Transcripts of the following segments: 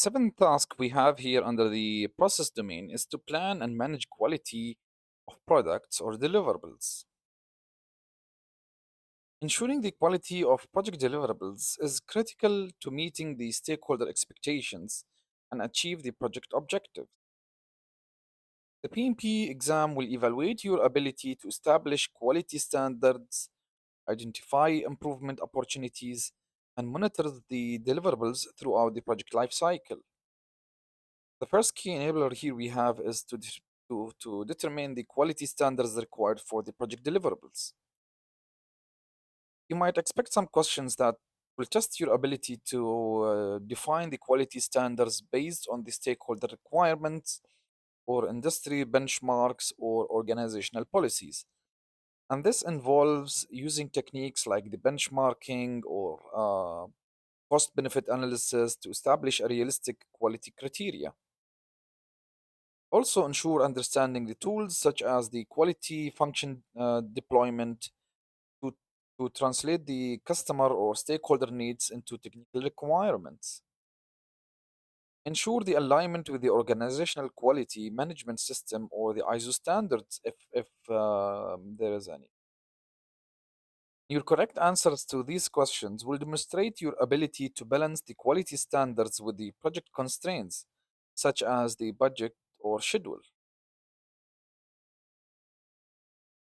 Seventh task we have here under the process domain is to plan and manage quality of products or deliverables. Ensuring the quality of project deliverables is critical to meeting the stakeholder expectations and achieve the project objectives. The PMP exam will evaluate your ability to establish quality standards, identify improvement opportunities, and monitor the deliverables throughout the project lifecycle. The first key enabler here we have is to determine the quality standards required for the project deliverables. You might expect some questions that will test your ability to define the quality standards based on the stakeholder requirements or industry benchmarks or organizational policies. And this involves using techniques like the benchmarking or cost benefit analysis to establish a realistic quality criteria. Also, ensure understanding the tools such as the quality function deployment to, to translate the customer or stakeholder needs into technical requirements. Ensure the alignment with the organizational quality management system or the ISO standards if there is any. Your correct answers to these questions will demonstrate your ability to balance the quality standards with the project constraints, such as the budget or schedule.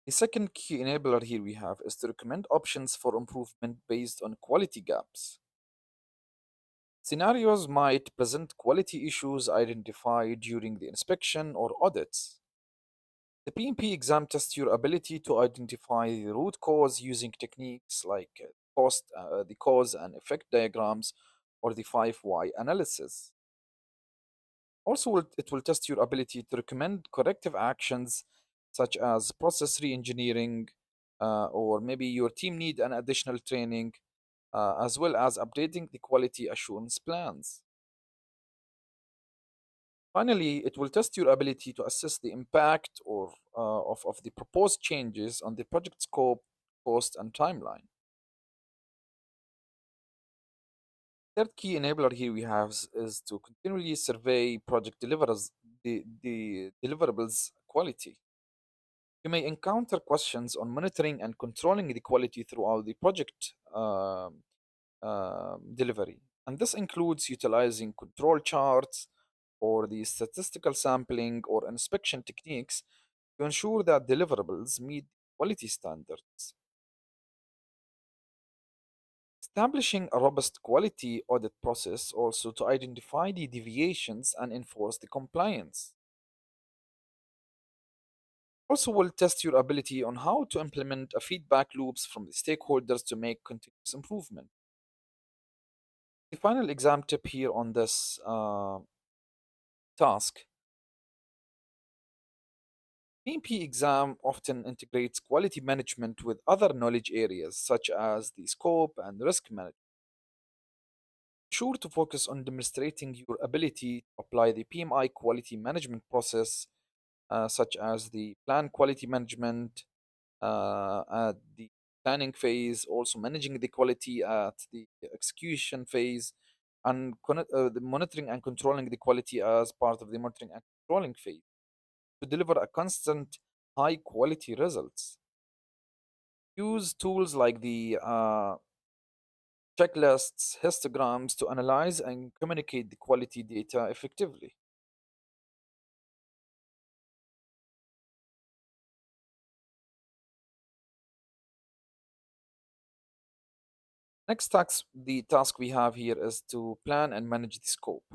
The second key enabler here we have is to recommend options for improvement based on quality gaps. Scenarios might present quality issues identified during the inspection or audits. The PMP exam tests your ability to identify the root cause using techniques like the cause and effect diagrams or the 5 why analysis. Also, it will test your ability to recommend corrective actions such as process re-engineering, or maybe your team need an additional training, as well as updating the quality assurance plans. Finally, it will test your ability to assess the impact of the proposed changes on the project scope, cost, and timeline. Third key enabler here we have is to continually survey project the deliverables quality. You may encounter questions on monitoring and controlling the quality throughout the project delivery. And this includes utilizing control charts or the statistical sampling or inspection techniques to ensure that deliverables meet quality standards. Establishing a robust quality audit process also to identify the deviations and enforce the compliance. Also will test your ability on how to implement a feedback loops from the stakeholders to make continuous improvement. The final exam tip here on this task. PMP exam often integrates quality management with other knowledge areas such as the scope and risk management. Sure to focus on demonstrating your ability to apply the PMI quality management process, such as the plan quality management at the planning phase, also managing the quality at the execution phase, and the monitoring and controlling the quality as part of the monitoring and controlling phase to deliver a constant high quality results. Use tools like the checklists, histograms to analyze and communicate the quality data effectively. The task we have here is to plan and manage the scope.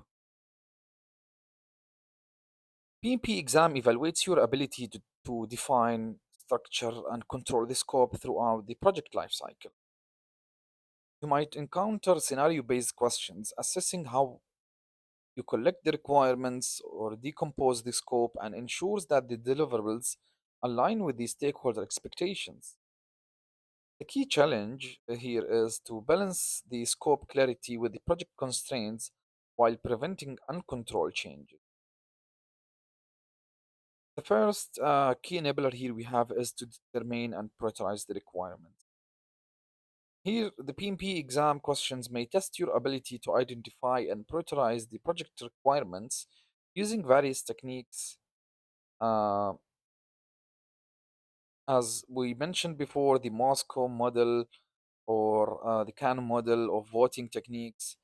PMP exam evaluates your ability to define, structure, and control the scope throughout the project lifecycle. You might encounter scenario-based questions assessing how you collect the requirements or decompose the scope and ensures that the deliverables align with the stakeholder expectations. The key challenge here is to balance the scope clarity with the project constraints while preventing uncontrolled changes. The first key enabler here we have is to determine and prioritize the requirements. Here, the PMP exam questions may test your ability to identify and prioritize the project requirements using various techniques, uh, as we mentioned before, the Moscow model or the Kano model of voting techniques.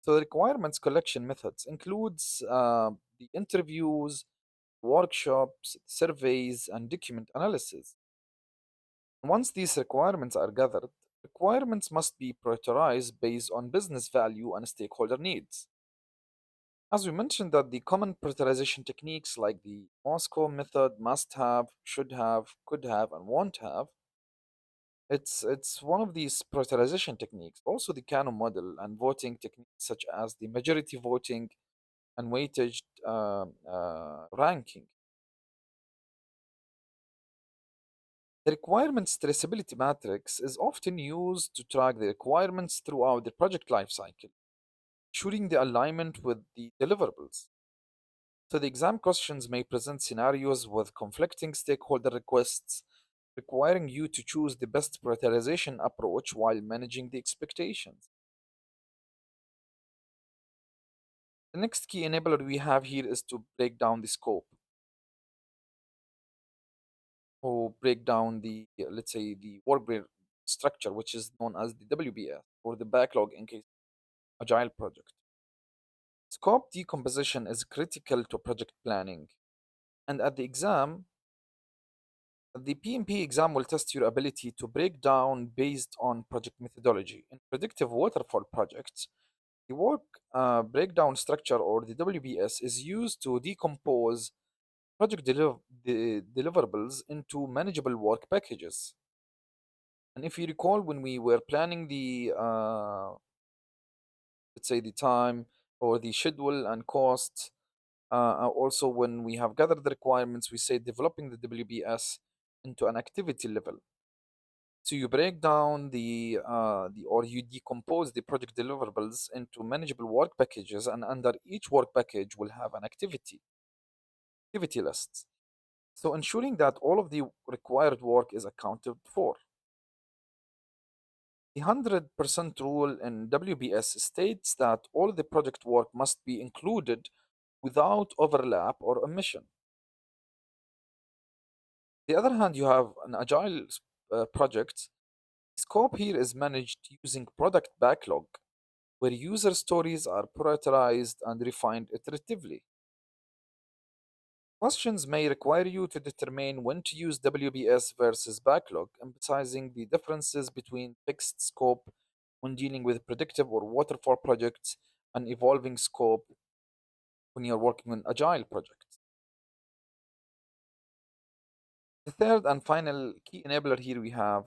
So the requirements collection methods includes the interviews, workshops, surveys, and document analysis. Once these requirements are gathered, requirements must be prioritized based on business value and stakeholder needs. As we mentioned that the common prioritization techniques like the Moscow method, must have, should have, could have, and won't have, it's one of these prioritization techniques. Also the Kano model and voting techniques such as the majority voting and weighted ranking. The requirements traceability matrix is often used to track the requirements throughout the project lifecycle, ensuring the alignment with the deliverables. So the exam questions may present scenarios with conflicting stakeholder requests, requiring you to choose the best prioritization approach while managing the expectations. The next key enabler we have here is to break down the scope or break down the, let's say, the structure, which is known as the WBS or the backlog in case agile project. Scope decomposition is critical to project planning. And at the exam, the PMP exam will test your ability to break down based on project methodology. In predictive waterfall projects, the work breakdown structure or the WBS is used to decompose deliverables into manageable work packages. And if you recall, when we were planning the, let's say, the time or the schedule and cost, also when we have gathered the requirements, we say developing the WBS into an activity level. So you break down or you decompose the project deliverables into manageable work packages, and under each work package will have an activity lists. So ensuring that all of the required work is accounted for. The 100% rule in WBS states that all the project work must be included without overlap or omission. The other hand, you have an agile project. Scope here is managed using product backlog, where user stories are prioritized and refined iteratively. Questions may require you to determine when to use WBS versus backlog, emphasizing the differences between fixed scope when dealing with predictive or waterfall projects and evolving scope when you're working on agile projects. The third and final key enabler here we have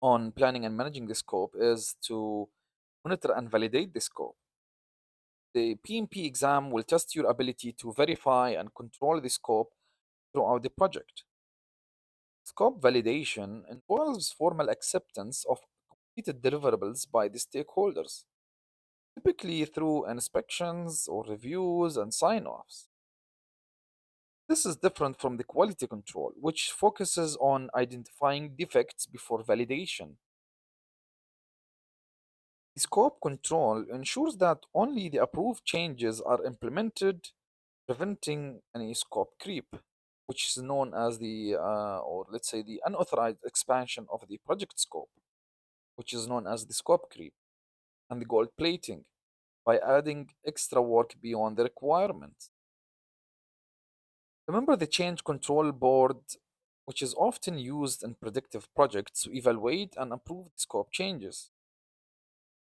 on planning and managing the scope is to monitor and validate the scope. The PMP exam will test your ability to verify and control the scope throughout the project. Scope validation involves formal acceptance of completed deliverables by the stakeholders, typically through inspections or reviews and sign offs. This is different from the quality control, which focuses on identifying defects before validation. The scope control ensures that only the approved changes are implemented, preventing any scope creep, which is known as or let's say, the unauthorized expansion of the project scope, which is known as the scope creep, and the gold plating by adding extra work beyond the requirement. Remember the change control board, which is often used in predictive projects to evaluate and approve the scope changes.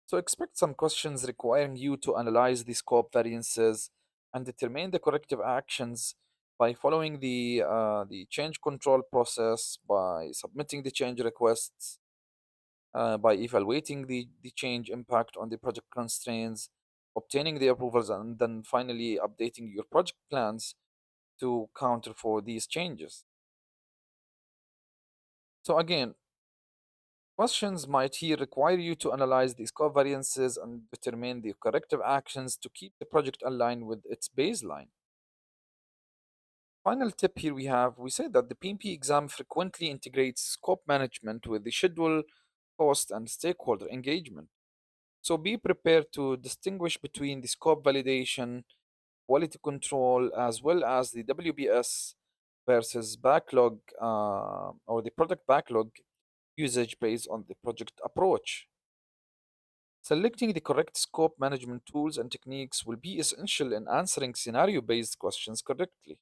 So expect some questions requiring you to analyze the scope variances and determine the corrective actions by following the change control process, by submitting the change requests, by evaluating the change impact on the project constraints, obtaining the approvals, and then finally updating your project plans to counter for these changes. So again, questions might here require you to analyze these covariances and determine the corrective actions to keep the project aligned with its baseline. Final tip here we say that the PMP exam frequently integrates scope management with the schedule, cost, and stakeholder engagement. So be prepared to distinguish between the scope validation, quality control, as well as the WBS versus backlog or the product backlog usage based on the project approach. Selecting the correct scope management tools and techniques will be essential in answering scenario based questions correctly.